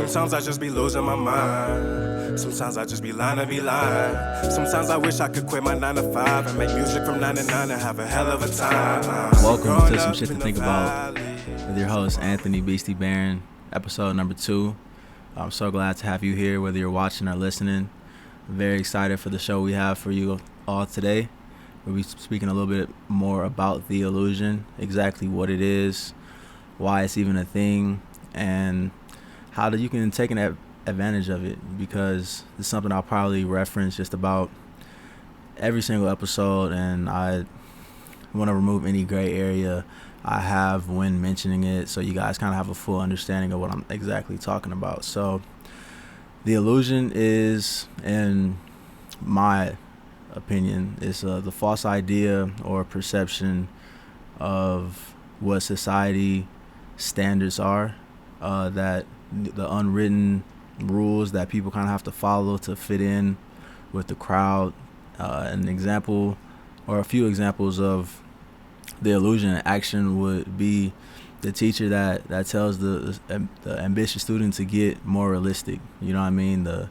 Sometimes I just be losing my mind. Sometimes I just be lying to be lying. Sometimes I wish I could quit my 9 to 5 and make music from 9 to 9 and have a hell of a time. Welcome to Some Shit to Think About with your host, Anthony Beastie Barron, episode number 2. I'm so glad to have you here, whether you're watching or listening. I'm very excited for the show we have for you all today. We'll be speaking a little bit more about the illusion, exactly what it is, why it's even a thing, and how you can take an advantage of it, because it's something I'll probably reference just about every single episode, and I want to remove any gray area I have when mentioning it, so you guys kind of have a full understanding of what I'm exactly talking about. So the illusion is, in my opinion, is the false idea or perception of what society standards are, that the unwritten rules that people kind of have to follow to fit in with the crowd. An example, or a few examples of the illusion in action, would be the teacher that tells the ambitious student to get more realistic. You know what I mean? The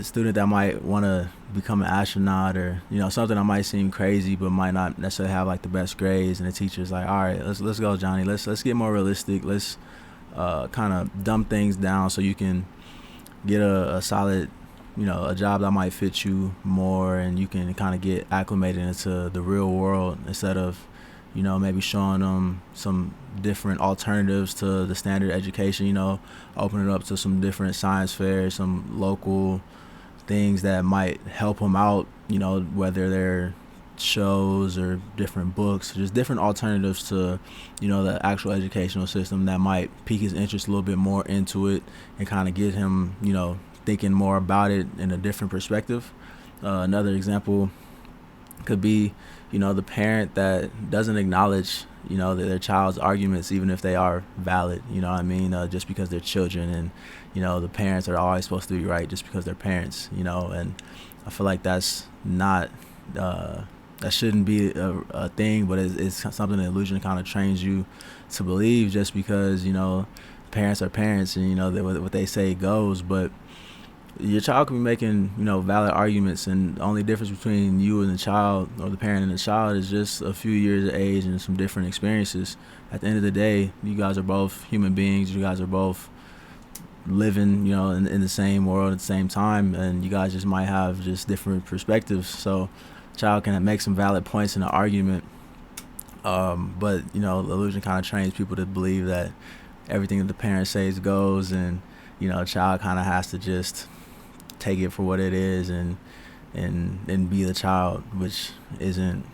student that might want to become an astronaut, or something that might seem crazy but might not necessarily have like the best grades, and the teacher's like, all right, let's go, Johnny, let's get more realistic, let's kind of dumb things down so you can get a solid, a job that might fit you more, and you can kind of get acclimated into the real world, instead of maybe showing them some different alternatives to the standard education, opening it up to some different science fairs, some local things that might help them out, whether they're shows or different books, just different alternatives to the actual educational system that might pique his interest a little bit more into it, and kind of get him thinking more about it in a different perspective. Another example could be the parent that doesn't acknowledge their child's arguments, even if they are valid, just because they're children, and the parents are always supposed to be right just because they're parents, and I feel like that's not that shouldn't be a thing, but it's something the illusion kind of trains you to believe, just because parents are parents, and what they say goes. But your child can be making valid arguments, and the only difference between you and the child, or the parent and the child, is just a few years of age and some different experiences. At the end of the day, you guys are both human beings. You guys are both living in the same world at the same time, and you guys just might have just different perspectives. So child can make some valid points in the argument, but the illusion kind of trains people to believe that everything that the parent says goes, and a child kind of has to just take it for what it is, and be the child, which isn't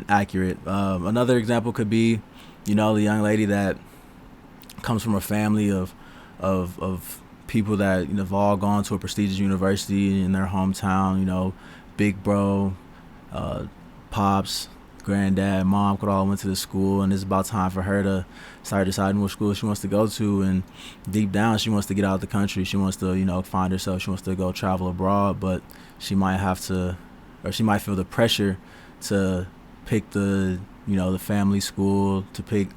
accurate. Another example could be the young lady that comes from a family of people that have all gone to a prestigious university in their hometown. Big bro, pops, granddad, mom could all went to the school, and it's about time for her to start deciding what school she wants to go to. And deep down, she wants to get out of the country. She wants to find herself. She wants to go travel abroad, but she might have to, or she might feel the pressure to pick the the family school, to pick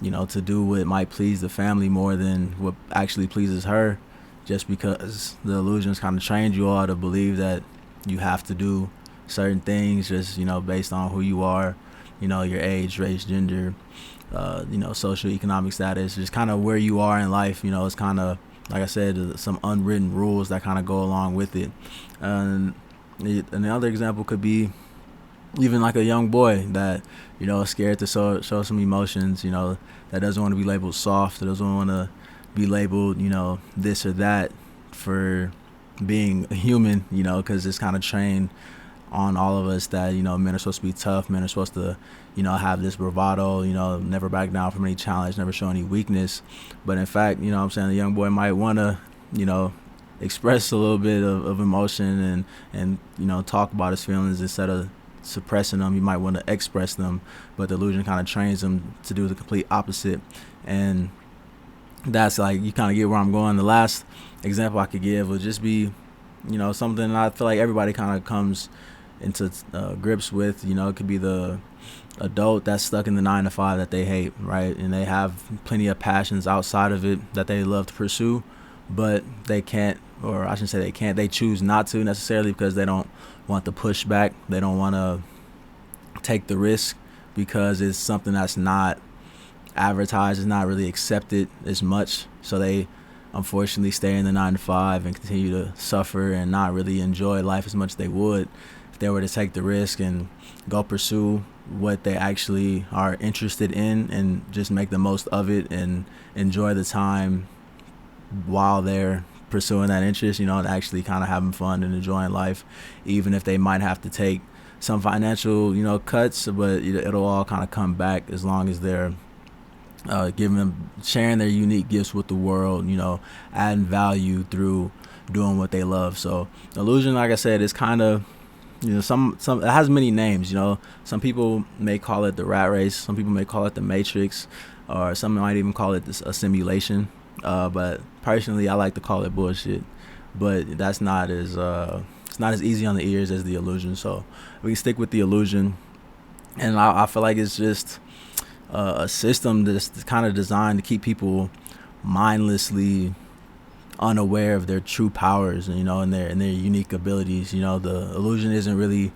to do what might please the family more than what actually pleases her, just because the illusions kind of trained you all to believe that you have to do certain things just based on who you are, your age, race, gender, socioeconomic status, just kind of where you are in life. It's kind of, like I said, some unwritten rules that kind of go along with it. And another example could be even like a young boy that is scared to show some emotions, that doesn't want to be labeled soft, that doesn't want to be labeled this or that for being a human, because it's kind of trained on all of us that men are supposed to be tough, men are supposed to have this bravado, never back down from any challenge, never show any weakness. But in fact, the young boy might want to express a little bit of emotion, and talk about his feelings instead of suppressing them. You might want to express them, but the illusion kind of trains them to do the complete opposite. And that's, like, you kind of get where I'm going. The last example I could give would just be something I feel like everybody kind of comes into grips with. It could be the adult that's stuck in the 9 to 5 that they hate, right? And they have plenty of passions outside of it that they love to pursue, but they can't, or I shouldn't say they can't, they choose not to necessarily because they don't want the pushback. They don't want to take the risk because it's something that's not advertised, it's not really accepted as much. So they unfortunately stay in the 9 to 5 and continue to suffer and not really enjoy life as much as they would if they were to take the risk and go pursue what they actually are interested in and just make the most of it and enjoy the time while they're pursuing that interest, and actually kind of having fun and enjoying life, even if they might have to take some financial, cuts, but it'll all kind of come back as long as they're sharing their unique gifts with the world, adding value through doing what they love. So illusion, like I said, is kind of, some it has many names. Some people may call it the rat race, some people may call it the matrix, or some might even call it a simulation. But personally, I like to call it bullshit. But that's not as it's not as easy on the ears as the illusion. So we can stick with the illusion, and I feel like it's just a system that's kind of designed to keep people mindlessly unaware of their true powers, and their unique abilities. The illusion isn't really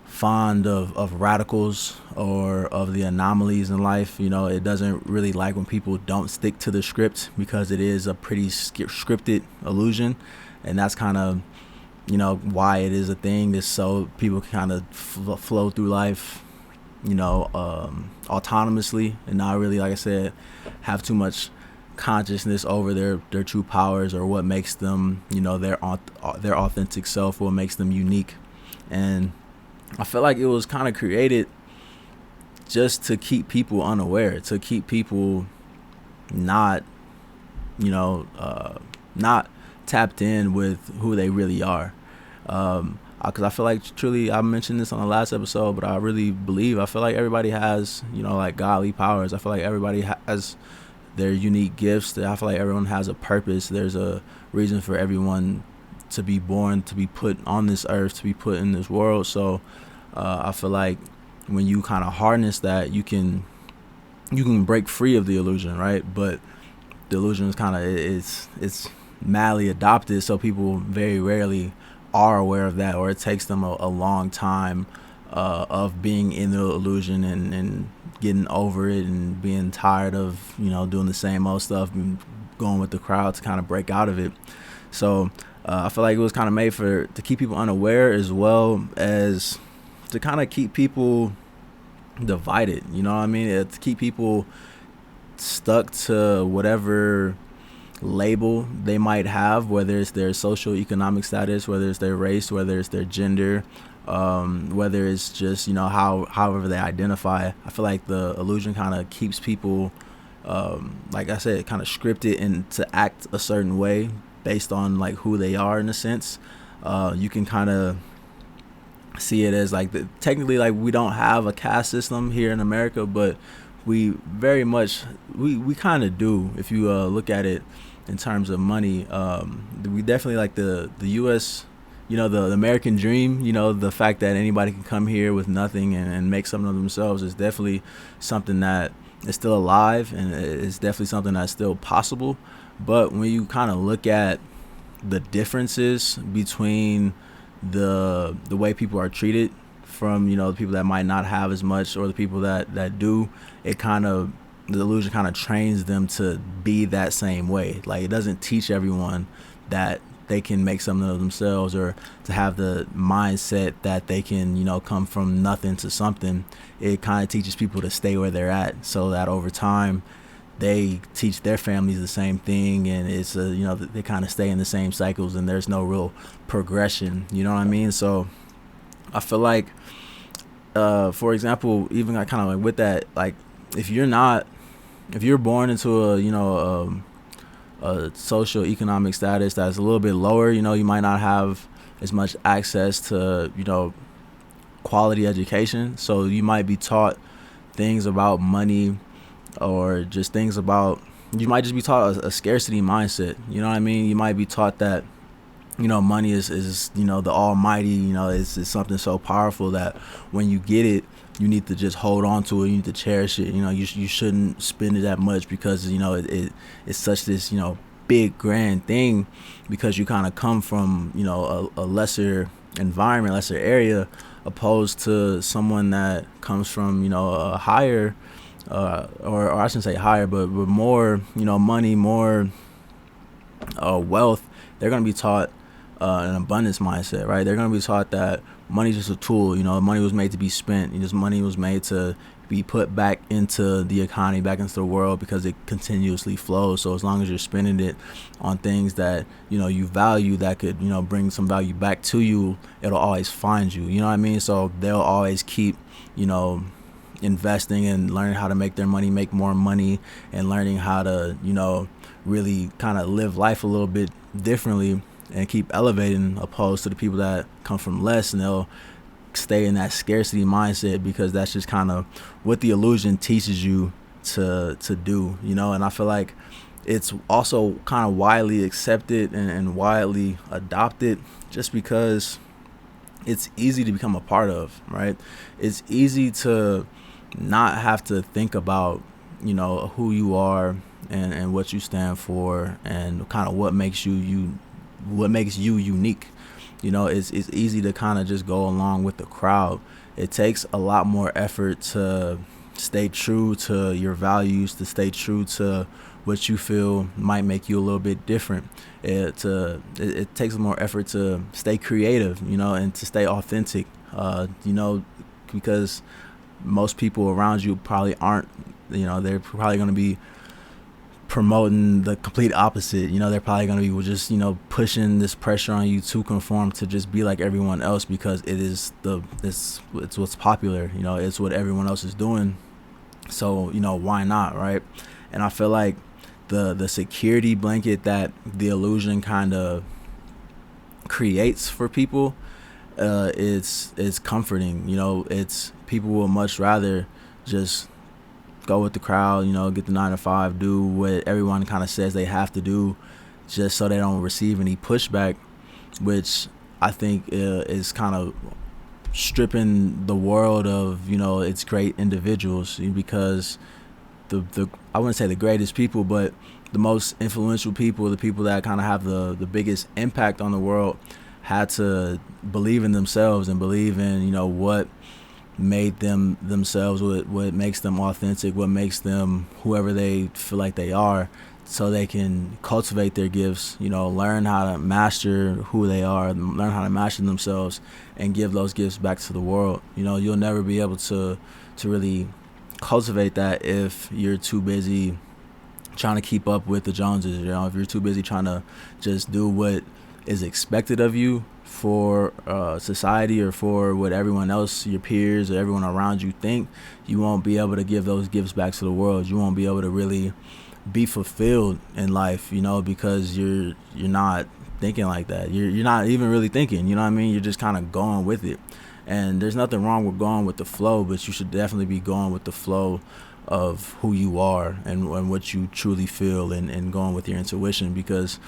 fond of radicals or of the anomalies in life. It doesn't really like when people don't stick to the script, because it is a pretty scripted illusion, and that's kind of why it is a thing, is so people can kind of flow through life autonomously and not really, like I said, have too much consciousness over their true powers or what makes them their authentic self, what makes them unique. And I feel like it was kind of created just to keep people unaware, to keep people not not tapped in with who they really are. Because I feel like, truly, I mentioned this on the last episode, but I feel like everybody has like godly powers. I feel like everybody has their unique gifts. I feel like everyone has a purpose. There's a reason for everyone to be born, to be put on this earth, to be put in this world. So I feel like when you kind of harness that, you can break free of the illusion, right? But the illusion is kind of it's madly adopted, so people very rarely are aware of that, or it takes them a long time of being in the illusion and getting over it and being tired of doing the same old stuff and going with the crowd to kind of break out of it. So I feel like it was kind of made to keep people unaware, as well as to kind of keep people divided. To keep people stuck to whatever label they might have, whether it's their social economic status, whether it's their race, whether it's their gender, whether it's just however they identify. I feel like the illusion kind of keeps people like I said, kind of scripted and to act a certain way based on like who they are, in a sense. You can kind of see it as like technically, like, we don't have a caste system here in America, but we very much we kind of do, if you look at it in terms of money. We definitely, like, the US, the American dream, the fact that anybody can come here with nothing and make something of themselves is definitely something that is still alive, and it's definitely something that's still possible. But when you kind of look at the differences between the way people are treated from the people that might not have as much, or the people that do, the illusion kind of trains them to be that same way. Like, it doesn't teach everyone that they can make something of themselves, or to have the mindset that they can come from nothing to something. It kind of teaches people to stay where they're at, so that over time they teach their families the same thing, and it's they kind of stay in the same cycles, and there's no real progression. You know what I mean? So I feel like, for example, even like kind of like with that, like, if you're born into a social economic status that's a little bit lower, you might not have as much access to quality education, so you might be taught things about money, or just things about, you might just be taught a scarcity mindset. You know what I mean? You might be taught that money is the almighty. It's something so powerful that when you get it, you need to just hold on to it. You need to cherish it. You shouldn't spend it that much because it's such this big grand thing, because you kind of come from a lesser environment, lesser area, opposed to someone that comes from a higher or I shouldn't say higher, but more money, more wealth. They're going to be taught an abundance mindset, right? They're going to be taught that money is just a tool. Money was made to be spent. Money was made to be put back into the economy, back into the world, because it continuously flows. So as long as you're spending it on things that you value, that could bring some value back to you, it'll always find you. You know what I mean? So they'll always keep investing and learning how to make their money make more money, and learning how to really kind of live life a little bit differently and keep elevating, opposed to the people that come from less, and they'll stay in that scarcity mindset, because that's just kind of what the illusion teaches you to do. And I feel like it's also kind of widely accepted and widely adopted, just because it's easy to become a part of, right? It's easy to not have to think about who you are and what you stand for, and kind of what makes you unique. It's easy to kind of just go along with the crowd. It takes a lot more effort to stay true to your values, to stay true to what you feel might make you a little bit different. It takes more effort to stay creative, and to stay authentic, because most people around you probably aren't, they're probably going to be promoting the complete opposite. They're probably going to be just pushing this pressure on you to conform, to just be like everyone else, because it's what's popular. It's what everyone else is doing, so why not, right? And I feel like the security blanket that the illusion kind of creates for people is comforting. It's people will much rather just go with the crowd, get the 9 to 5, do what everyone kind of says they have to do, just so they don't receive any pushback, which I think is kind of stripping the world of its great individuals, because the I wouldn't say the greatest people, but the most influential people, the people that kind of have the biggest impact on the world, had to believe in themselves and believe in what made them themselves, what makes them authentic, what makes them whoever they feel like they are, so they can cultivate their gifts, learn how to master who they are, learn how to master themselves, and give those gifts back to the world. You'll never be able to really cultivate that if you're too busy trying to keep up with the Joneses. If you're too busy trying to just do what is expected of you for society, or for what everyone else, your peers or everyone around you think, you won't be able to give those gifts back to the world. You won't be able to really be fulfilled in life, because you're not thinking like that. You're not even really thinking, You're just kind of going with it. And there's nothing wrong with going with the flow, but you should definitely be going with the flow of who you are and what you truly feel, and going with your intuition, because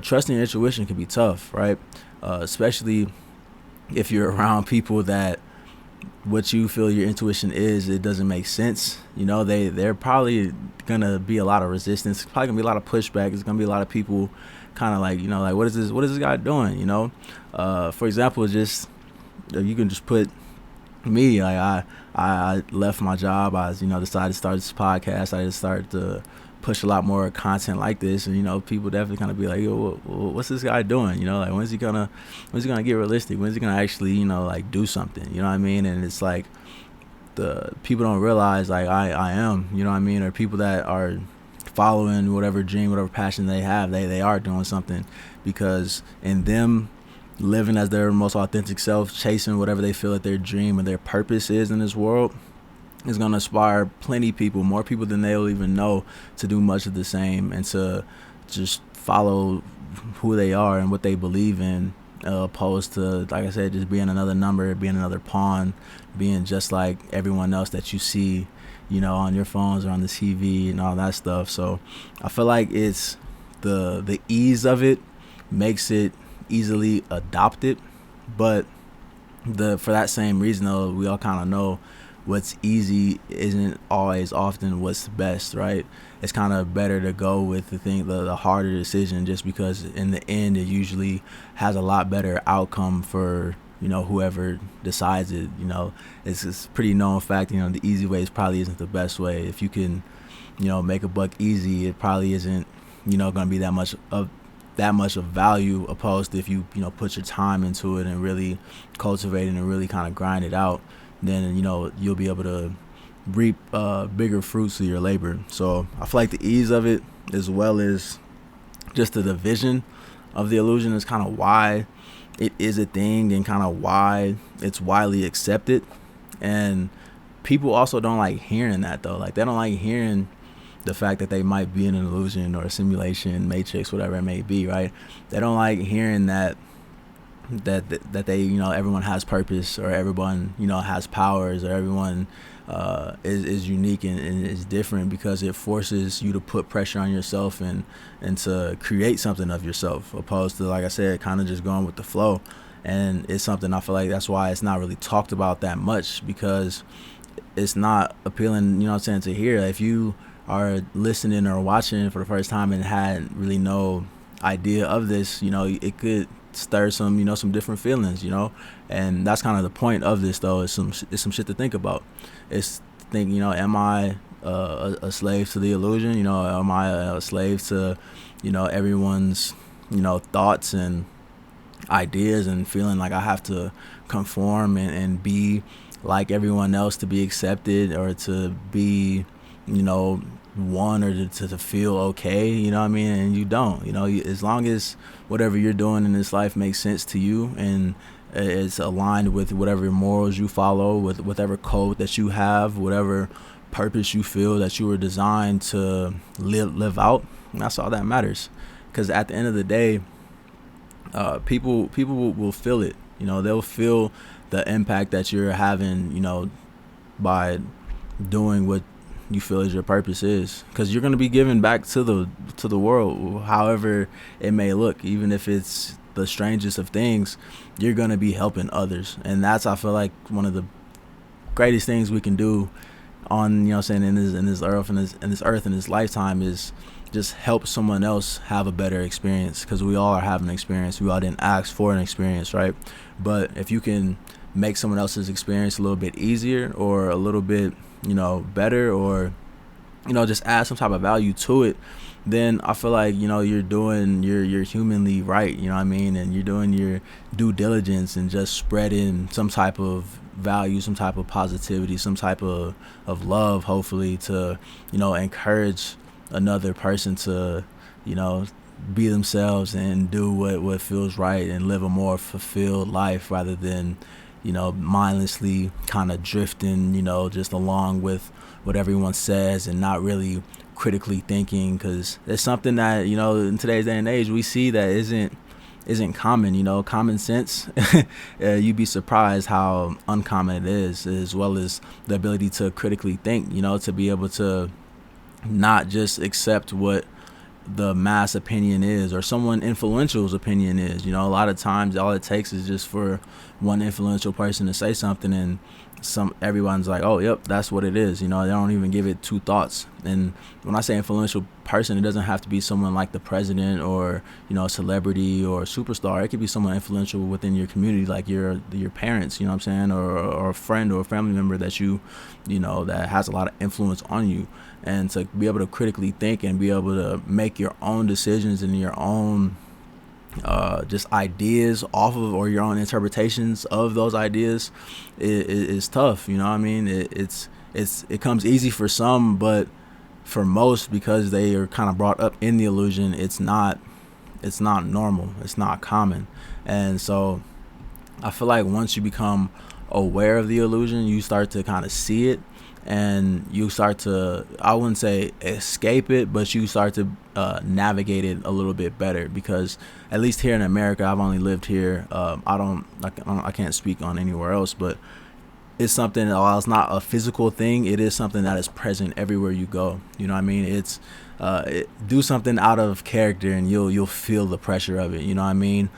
trusting your intuition can be tough, right? Especially if you're around people that what you feel your intuition is, it doesn't make sense. They're probably gonna be a lot of resistance, probably gonna be a lot of pushback. There's gonna be a lot of people kind of like, what is this guy doing? For example, just you can just put me, like I left my job. I decided to start this podcast. I just started to push a lot more content like this, and people definitely kind of be like, yo, what's this guy doing? Like, when's he gonna get realistic? When's he gonna actually do something? You know what I mean? And it's like, the people don't realize, like, I am, or people that are following whatever dream, whatever passion they have, they are doing something, because in them living as their most authentic self, chasing whatever they feel that their dream and their purpose is in this world, is going to inspire plenty of people, more people than they'll even know, to do much of the same, and to just follow who they are and what they believe in, opposed to, like I said, just being another number, being another pawn, being just like everyone else that you see, on your phones or on the TV and all that stuff. So I feel like it's the ease of it makes it easily adopt it. But for that same reason, though, we all kind of know what's easy isn't always often what's best, right? It's kind of better to go with the harder decision, just because in the end it usually has a lot better outcome for, you know, whoever decides it. You know, it's a pretty known fact, you know, the easy way probably isn't the best way. If you can, you know, make a buck easy, it probably isn't, you know, going to be that much of value, opposed to if you know, put your time into it and really cultivate it and really kind of grind it out, then, you know, you'll be able to reap bigger fruits of your labor. So I feel like the ease of it, as well as just the division of the illusion, is kind of why it is a thing and kind of why it's widely accepted. And people also don't like hearing that, though. Like, they don't like hearing the fact that they might be in an illusion or a simulation, matrix, whatever it may be, right? They don't like hearing that they, you know, everyone has purpose, or everyone, you know, has powers, or everyone is unique and is different, because it forces you to put pressure on yourself and to create something of yourself, opposed to, like I said, kind of just going with the flow. And it's something I feel like that's why it's not really talked about that much, because it's not appealing, you know what I'm saying, to hear. If you are listening or watching for the first time and had really no idea of this, you know, it could stir some, you know, some different feelings, you know. And that's kind of the point of this, though, is some shit to think about. It's think, you know, am I a slave to the illusion? You know, am I a slave to, you know, everyone's, you know, thoughts and ideas, and feeling like I have to conform and be like everyone else to be accepted, or to be, you know, one, or to feel okay, you know what I mean? And you don't, you know, as long as whatever you're doing in this life makes sense to you, and it's aligned with whatever morals you follow, with whatever code that you have, whatever purpose you feel that you were designed to live out, that's all that matters. Because at the end of the day, people will feel it, you know, they'll feel the impact that you're having, you know, by doing what you feel as your purpose is, because you're going to be giving back to the world, however it may look. Even if it's the strangest of things, you're going to be helping others. And that's, I feel like, one of the greatest things we can do on, you know what I'm saying, in this earth in this lifetime, is just help someone else have a better experience, because we all are having an experience. We all didn't ask for an experience, right? But if you can make someone else's experience a little bit easier, or a little bit, you know, better, or, you know, just add some type of value to it, then I feel like, you know, you're doing you're humanly right, you know what I mean? And you're doing your due diligence and just spreading some type of value, some type of positivity, some type of love, hopefully, to, you know, encourage another person to, you know, be themselves and do what feels right, and live a more fulfilled life, rather than, you know, mindlessly kind of drifting, you know, just along with what everyone says, and not really critically thinking. Because it's something that, you know, in today's day and age, we see that isn't common, you know, common sense. You'd be surprised how uncommon it is, as well as the ability to critically think, you know, to be able to not just accept what the mass opinion is, or someone influential's opinion is. You know, a lot of times all it takes is just for one influential person to say something, and everyone's like, oh, yep, that's what it is. You know, they don't even give it two thoughts. And when I say influential person, it doesn't have to be someone like the president, or, you know, a celebrity or a superstar. It could be someone influential within your community, like your parents, you know what I'm saying, or a friend or a family member that you know, that has a lot of influence on you. And to be able to critically think and be able to make your own decisions and your own just ideas off of, or your own interpretations of those ideas, is tough. You know what I mean? It comes easy for some, but for most, because they are kind of brought up in the illusion, it's not normal. It's not common. And so I feel like once you become aware of the illusion, you start to kind of see it, and you start to, I wouldn't say escape it, but you start to navigate it a little bit better. Because at least here in America, I've only lived here. I can't speak on anywhere else, but it's something, while it's not a physical thing, it is something that is present everywhere you go. You know what I mean? Do something out of character and you'll feel the pressure of it. You know what I mean?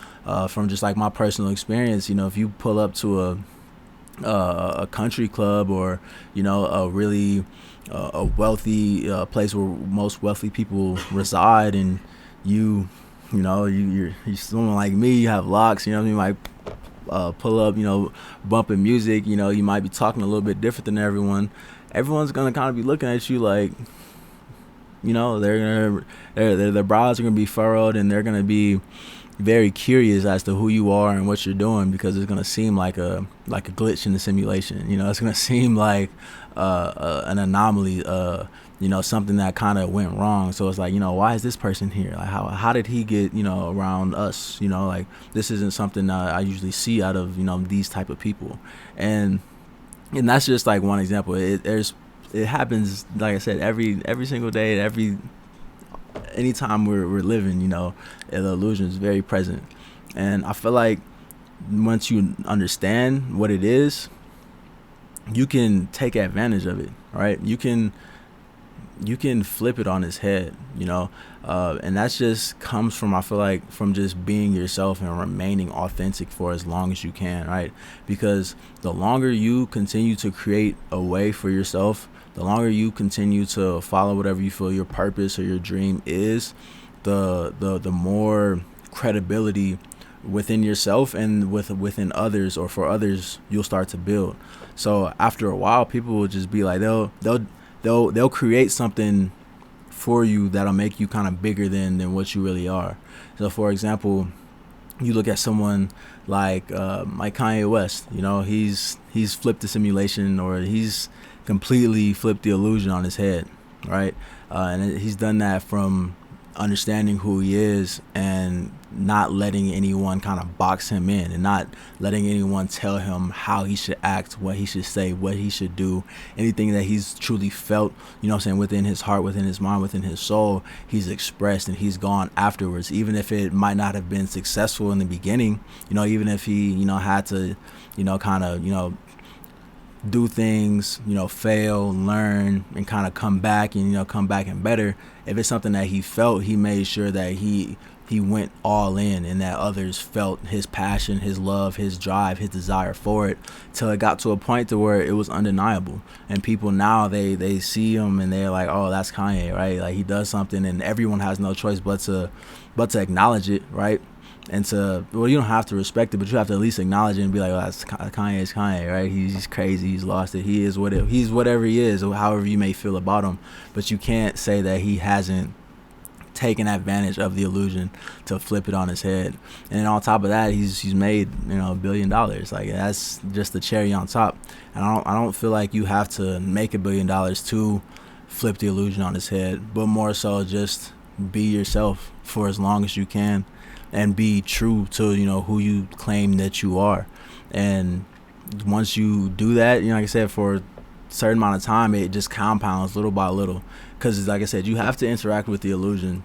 From just like my personal experience, you know, if you pull up to a country club, or you know, a really a wealthy place where most wealthy people reside, and you're someone like me, you have locks, you know what I mean, like pull up, you know, bumping music, you know, you might be talking a little bit different than everyone's gonna kind of be looking at you like, you know, their brows are gonna be furrowed, and they're gonna be very curious as to who you are and what you're doing, because it's gonna seem like a glitch in the simulation. You know, it's gonna seem like an anomaly, you know, something that kind of went wrong. So it's like, you know, why is this person here? Like, how did he get, you know, around us? You know, like, this isn't something I usually see out of, you know, these type of people. And that's just like one example. It happens, like I said, every single day, anytime we're living, you know, the illusion is very present. And I feel like once you understand what it is, you can take advantage of it, right? You can flip it on its head, you know, and that's just comes from, I feel like, from just being yourself and remaining authentic for as long as you can, right? Because the longer you continue to create a way for yourself, the longer you continue to follow whatever you feel your purpose or your dream is, the more credibility within yourself and within others, or for others, you'll start to build. So after a while, people will just be like, they'll create something for you that'll make you kind of bigger than what you really are. So for example, you look at someone like Kanye West, you know, he's flipped the simulation, or he's completely flipped the illusion on his head, right? And he's done that from understanding who he is and not letting anyone kind of box him in, and not letting anyone tell him how he should act, what he should say, what he should do. Anything that he's truly felt, you know what I'm saying, within his heart, within his mind, within his soul, he's expressed, and he's gone afterwards, even if it might not have been successful in the beginning, you know, even if he, you know, had to, you know, kind of, you know, do things, you know, fail, learn, and kind of come back and better. If it's something that he felt, he made sure that he went all in, and that others felt his passion, his love, his drive, his desire for it, till it got to a point to where it was undeniable. And people now, they see him and they're like, oh, that's Kanye, right? Like, he does something, and everyone has no choice but to acknowledge it, right? And you don't have to respect it, but you have to at least acknowledge it and be like, oh, that's Kanye, right? He's crazy, he's lost it, he's whatever he is, or however you may feel about him. But you can't say that he hasn't taken advantage of the illusion to flip it on his head. And then on top of that, he's made, you know, $1 billion. Like, that's just the cherry on top. And I don't feel like you have to make $1 billion to flip the illusion on his head, but more so just be yourself for as long as you can, and be true to, you know, who you claim that you are. And once you do that, you know, like I said, for a certain amount of time, it just compounds little by little. Because, like I said, you have to interact with the illusion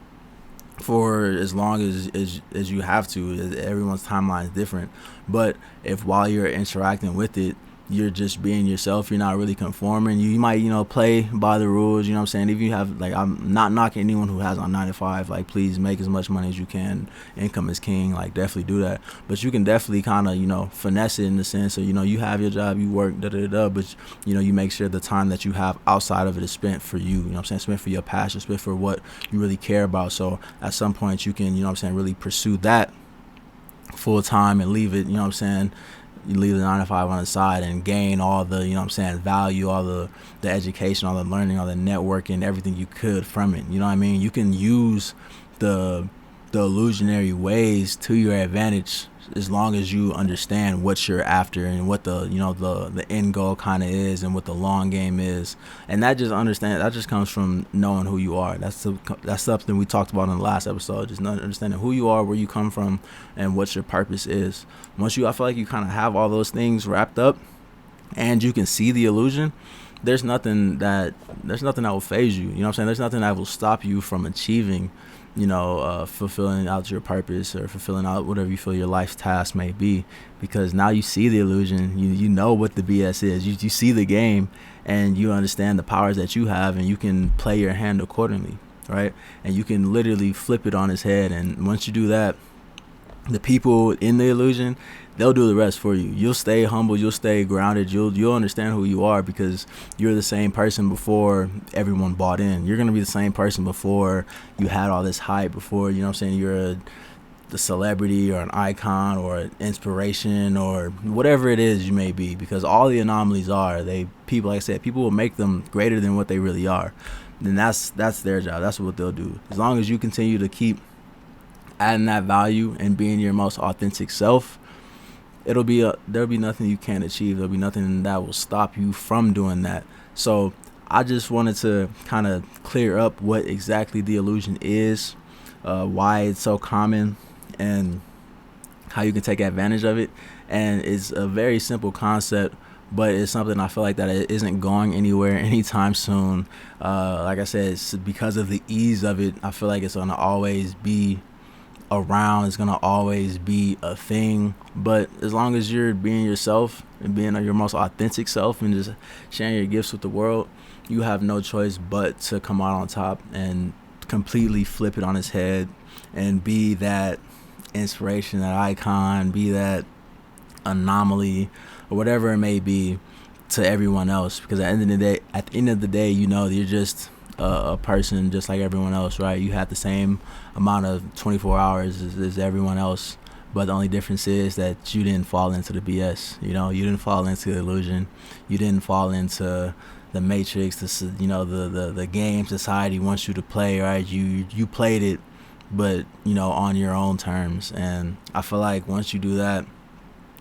for as long as you have to. Everyone's timeline is different. But if while you're interacting with it, you're just being yourself, you're not really conforming, you might, you know, play by the rules, you know what I'm saying? If you have, like, I'm not knocking anyone who has on 9 to 5, like, please make as much money as you can, income is king, like, definitely do that. But you can definitely kind of, you know, finesse it in the sense of, you know, you have your job, you work, but, you know, you make sure the time that you have outside of it is spent for you know what I'm saying, spent for your passion, spent for what you really care about. So at some point you can, you know what I'm saying, really pursue that full time and leave it, you know what I'm saying, you leave the 9 to 5 on the side and gain all the, you know what I'm saying, value, all the education, all the learning, all the networking, everything you could from it. You know what I mean? You can use the illusionary ways to your advantage as long as you understand what you're after and what the, you know, the end goal kind of is and what the long game is. And that just comes from knowing who you are. That's something we talked about in the last episode, just understanding who you are, where you come from, and what your purpose is. I feel like you kind of have all those things wrapped up and you can see the illusion, there's nothing that will phase you. You know what I'm saying? There's nothing that will stop you from achieving fulfilling out your purpose or fulfilling out whatever you feel your life's task may be, because now you see the illusion, you know what the BS is, you see the game, and you understand the powers that you have, and you can play your hand accordingly, right? And you can literally flip it on its head. And once you do that, the people in the illusion, they'll do the rest for you. You'll stay humble, you'll stay grounded, you'll understand who you are, because you're the same person before everyone bought in. You're gonna be the same person before you had all this hype, before, you're the celebrity or an icon or an inspiration or whatever it is you may be, because all the anomalies are, people, like I said, people will make them greater than what they really are. Then that's their job. That's what they'll do. As long as you continue to keep adding that value and being your most authentic self, there'll be nothing you can't achieve. There'll be nothing that will stop you from doing that. So I just wanted to kind of clear up what exactly the illusion is, why it's so common, and how you can take advantage of it. And it's a very simple concept, but it's something I feel like that it isn't going anywhere anytime soon. Like I said, it's because of the ease of it, I feel like it's gonna always be around, it's gonna always be a thing. But as long as you're being yourself and being your most authentic self and just sharing your gifts with the world, you have no choice but to come out on top and completely flip it on its head and be that inspiration, that icon, be that anomaly or whatever it may be to everyone else. Because at the end of the day, you're just a person just like everyone else, right? You have the same amount of 24 hours as everyone else, but the only difference is that you didn't fall into the BS. You didn't fall into the illusion. You didn't fall into the matrix, the game society wants you to play, right? You played it, but on your own terms. And I feel like once you do that,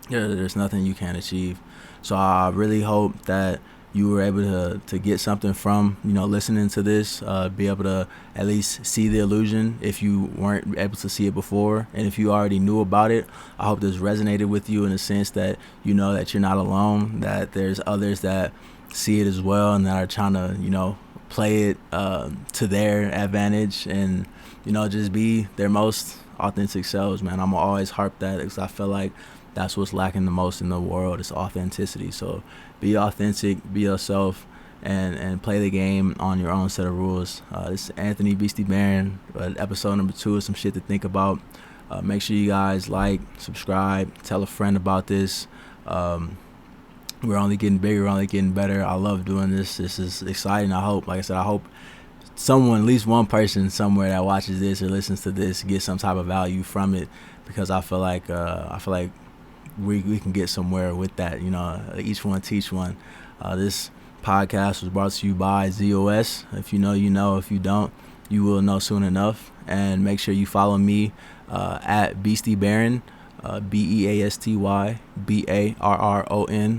there's nothing you can't achieve. So I really hope that you were able to get something from listening to this, be able to at least see the illusion if you weren't able to see it before. And if you already knew about it, I hope this resonated with you in the sense that that you're not alone, that there's others that see it as well and that are trying to play it to their advantage and just be their most authentic selves, man. I'm always harp that because I feel like that's what's lacking the most in the world, is authenticity. So be authentic, be yourself, and play the game on your own set of rules. This is Anthony Beastie Barron, episode number 2 of Some Shit to Think About. Make sure you guys like, subscribe, tell a friend about this. We're only getting bigger, we're only getting better. I love doing this. This is exciting. I hope, like I said, I hope someone, at least one person somewhere that watches this or listens to this, gets some type of value from it, because I feel like we can get somewhere with that. Each one teach one. This podcast was brought to you by ZOS. If you know, you know. If you don't, you will know soon enough. And make sure you follow me at Beastie Barron, BEASTY BARRON,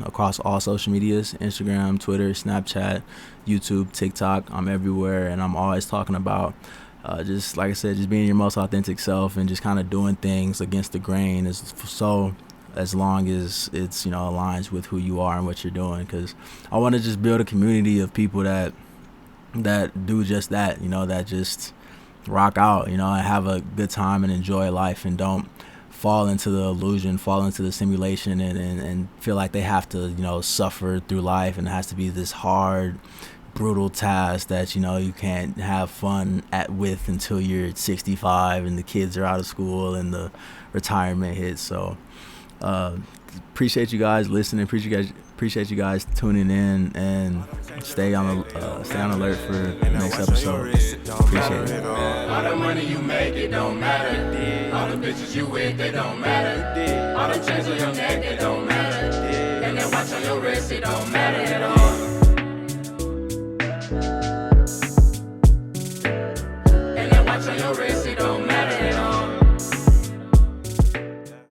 across all social medias: Instagram, Twitter, Snapchat, YouTube, TikTok. I'm everywhere, and I'm always talking about just, like I said, just being your most authentic self and just kind of doing things against the grain, as long as it's aligns with who you are and what you're doing. Because I want to just build a community of people that do just that, that just rock out, and have a good time and enjoy life, and don't fall into the illusion, fall into the simulation, and feel like they have to suffer through life, and it has to be this hard, brutal task that you can't have fun with until you're 65 and the kids are out of school and the retirement hits. So appreciate you guys listening, appreciate you guys tuning in, and stay on alert for the next episode. Appreciate it. All the money you make, it don't matter. All the bitches you with, they don't matter. All the chains on your neck, it don't matter. And that watch on your wrist, it don't matter at all.